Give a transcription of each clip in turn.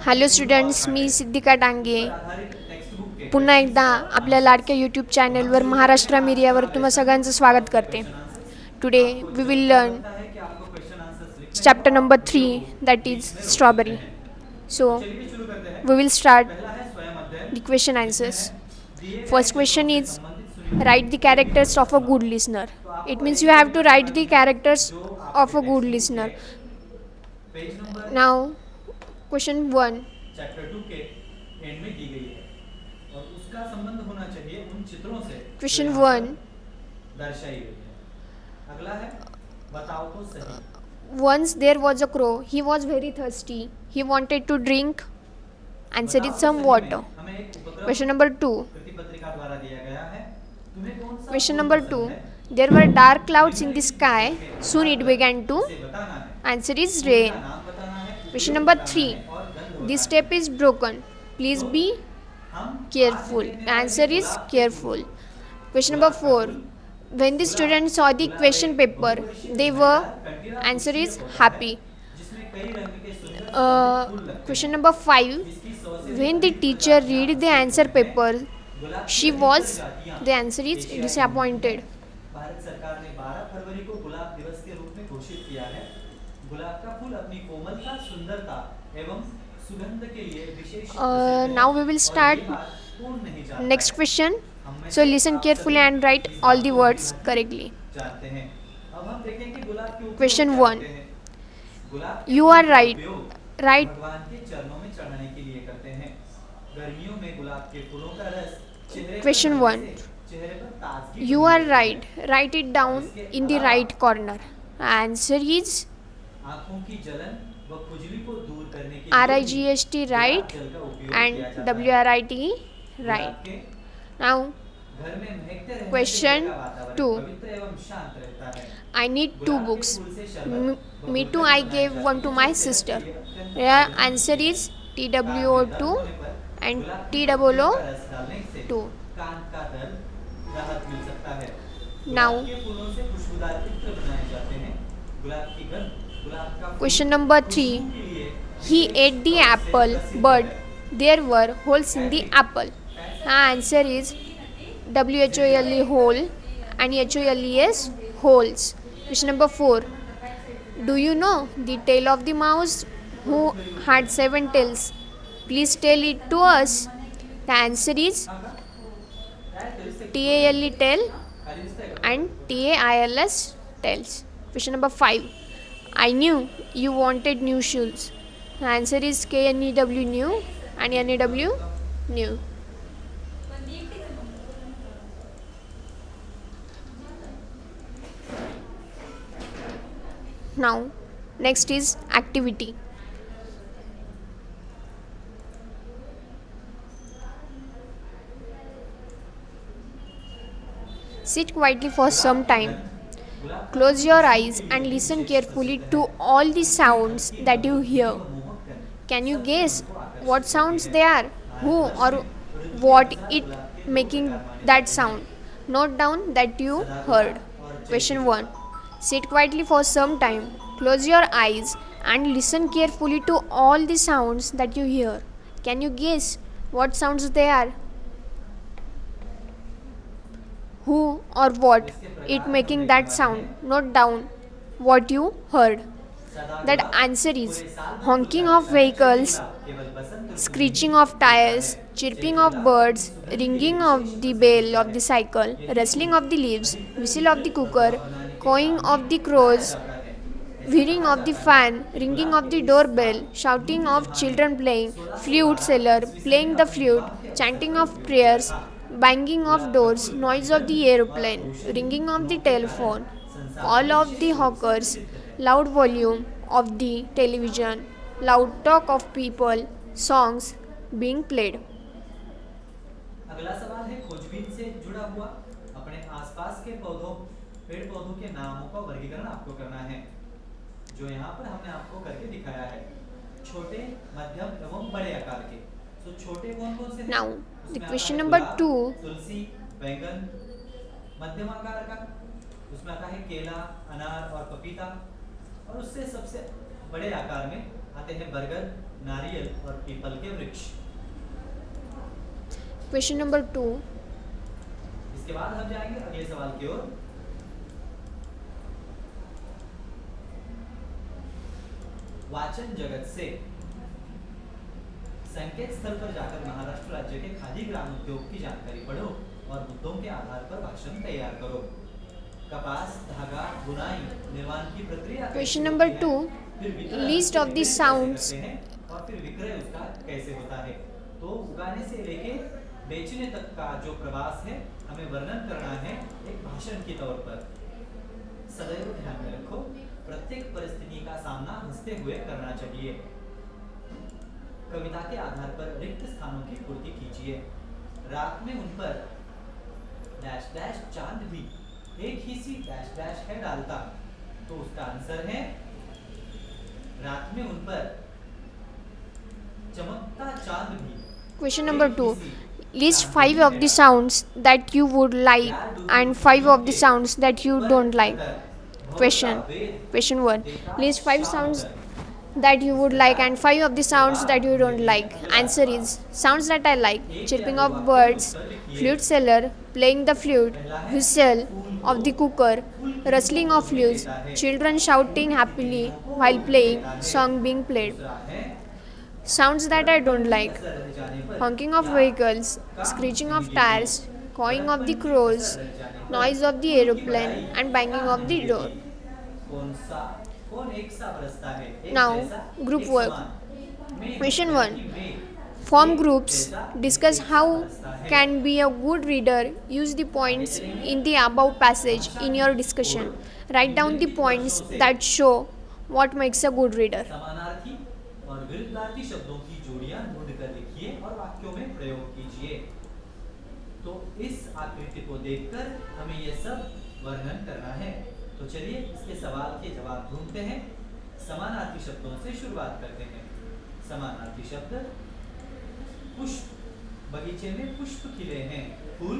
Hello students, मी सिद्धिका डांगे पुन्हा एकदा आपल्या लाडक्या यूट्यूब चॅनलवर महाराष्ट्र मीडियावर तुम्हा सगळ्यांचं स्वागत करते. Today we will learn chapter number 3, that is strawberry. So we will start the question answers. First question is, write the characters of a good listener. It means you have to write the characters of a good listener. Now question 1. Chapter 2 के and में दी गई है और उसका संबंध होना चाहिए उन चित्रों से क्वेश्चन 1. दर्शाई गई है. अगला है बताओ तो सही. Once there was a crow. He was very thirsty. He wanted to drink. Answer is some water. Question number 2. प्रतिपत्रिका द्वारा दिया गया है. तुम्हें कौन सा Question number 2. There were dark clouds in the sky. Soon it began to. बताना है. Answer is rain. नाम बताना है. Question number 3. This tape is broken. Please be careful. Answer is careful. Question number 4. When the students saw the question paper, they were. Answer is happy. जिसमें कई रंग के सुंदर Question number 5. When the teacher read the answer paper, she was. The answer is disappointed. Bharat सरकार ने 12 फरवरी को गुलाब दिवस के रूप में घोषित किया है. गुलाब का फूल अपनी कोमलता, सुंदरता एवं सुगंध के लिए विशेष Now we will start next question. So listen carefully and write all the words correctly. जानते हैं. अब हम देखें कि गुलाब के ऊपर Question क्या 1. करते हैं. गुलाब के You फूल are का right. उपयोग Right. भगवान के चरणों में चढ़ाने के लिए करते हैं. गर्मियों में गुलाब के फूलों का रस चेहरे पर Question लगाने 1. से चेहरे पर ताजगी You बनी are रहती right. है. Write it down in the right corner. Answer is आंखों की जलन व खुजली को दूर करने के RIGST right जल का उपयोग and किया जाता है. WRIT गुलाब right. के Now घर में महकते रहने से Question घर का वातावरण 2. पवित्र एवं शांत रहता है. I need 2 गुलाब के books. फूल से शरबत Me व too. गुलकंद I बनाए gave जाते one to हैं. my जिससे sister. ये अत्यंत Yeah, फायदेमंद answer होते is हैं. TWO2 कान में दर्द होने पर and गुलाब के फूल का TWO2. रस डालने से कान का दर्द राहत मिल सकता है. Now गुलाब के फूलों से खुशबूदार इत्र बनाए जाते हैं. गुलाब की गंध गुलाब का फूल question number 3. खुशबू के लिए He ate the apple, but there were holes in the apple. Answer is WHOLE hole and HOLES holes. Question number 4. Do you know the tale of the mouse who had 7 tails? Please tell it to us. The answer is TALE tail and TAILS tails. Question number 5. I knew you wanted new shoes. The answer is KNEW new and NEW new. Now next is activity. Sit quietly for some time. Close your eyes and listen carefully to all the sounds that you hear. Can you guess what sounds they are? Who or what it making that sound? Note down that you heard. Question 1. Sit quietly for some time. Close your eyes and listen carefully to all the sounds that you hear. Can you guess what sounds they are? Who or what it making that sound? Note down what you heard. That answer is honking of vehicles, screeching of tires, chirping of birds, ringing of the bell of the cycle, rustling of the leaves, whistle of the cooker, cawing of the crows, whirring of the fan, ringing of the doorbell, shouting of children playing, flute seller playing the flute, chanting of prayers, banging of doors, noise of the aeroplane, ringing of the telephone, call of the hawkers, loud volume of the television, loud talk of people, songs being played. अगला सवाल है खोजबीन से जुड़ा हुआ. अपने आसपास के पेड़ पौधों के नामों का वर्गीकरण आपको करना है, जो यहाँ पर हमने आपको करके दिखाया है. छोटे, मध्यम एवं बड़े आकार के. तो छोटे कौन-कौन से हैं? Now, the उसमें question आता है number गुलाब, 2. तुलसी, बैंगन. मध्यम आकार का उसमें आता है केला, अनार और पपीता. और उससे सबसे बड़े आकार में आते हैं बरगद, नारियल और पीपल के वृक्ष। Question number 2. इसके बाद हम जाएंगे अगले सवाल की ओर। वाचन जगत से संकेत स्थल पर जाकर महाराष्ट्र राज्य के खादी ग्राम उद्योग की जानकारी पढ़ो और मुद्दों के आधार पर भाषण तैयार करो। कपास, धागा, बुनाई, निर्माण की प्रक्रिया। Question number 2. List of the sounds. और फिर विक्रय उसका कैसे होता है। तो उगाने से लेके बेचने तक का जो प्रवास है हमें वर्णन करना है एक भाषण के तौर पर। सदैव ध्यान में रखो, प्रत्येक परिस्थिति का सामना हंसते हुए करना चाहिए। कविता के आधार पर रिक्त स्थानों की पूर्ति कीजिए। रात में उन पर डैश डैश चांद भी एक ही सी डैश डैश है डालता। तो उसका आंसर है रात में उन पर चमकता चांद भी। Question number 2. List 5 of the sounds that you would like and 5 of the sounds that you don't like. Question 1. List 5 sounds that you would like and 5 of the sounds that you don't like. Answer is sounds that I like: chirping of birds, flute seller, playing the flute, whistle of the cooker, rustling of leaves, children shouting happily while playing, song being played. Sounds that I don't like: honking of vehicles, screeching of tires, cawing of the crows, noise of the aeroplane, and banging of the door. कौन एक सा बरसता है, एक Now, जैसा, group एक work. समान। मेघ Question यानी 1. मेघ, Form एक groups. जैसा, Discuss एक how बरसता है। can be a good reader. Use the points in the above passage in your discussion. Write down the points that show what makes a good reader. समानार्थी और विरुद्धार्थी शब्दों की जोड़ियां ढूंढकर लिखिए और वाक्यों में प्रयोग कीजिए। तो इस आकृति को देखकर हमें यह सब वर्णन करना है। तो चलिए इसके सवाल के जवाब ढूंढते हैं। समानार्थी शब्दों से शुरुआत करते हैं। समानार्थी शब्द पुष्प, बगीचे में पुष्प खिले हैं। फूल,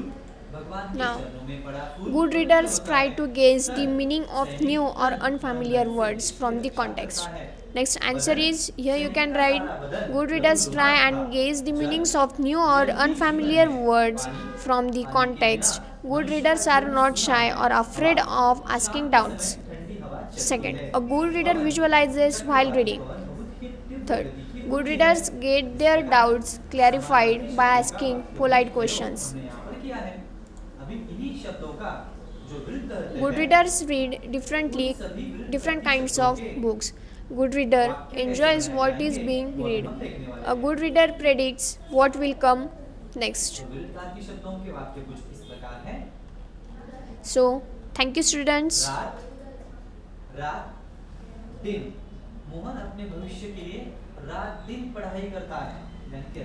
भगवान के Now, चरणों में पड़ा फूल। good readers try to gauge the meaning of new or unfamiliar words from the context. Next answer is here you can write good readers try and gauge the meanings of new or unfamiliar words from the context. Good readers are not shy or afraid of asking doubts. Second, a good reader visualizes while reading. Third, good readers get their doubts clarified by asking polite questions. हमने यहाँ पर किया है। अभी इन्हीं शब्दों का जो विरुद्ध अर्थ Good है, readers read different kinds of books. Good reader enjoys what is being read. A good reader predicts what will come next. तो विरुद्धार्थी शब्दों के वाक्य कुछ इस प्रकार हैं। So, thank you students. रात, रात, दिन। मोहन अपने भविष्य के लिए रात दिन पढ़ाई करता है। यानी कि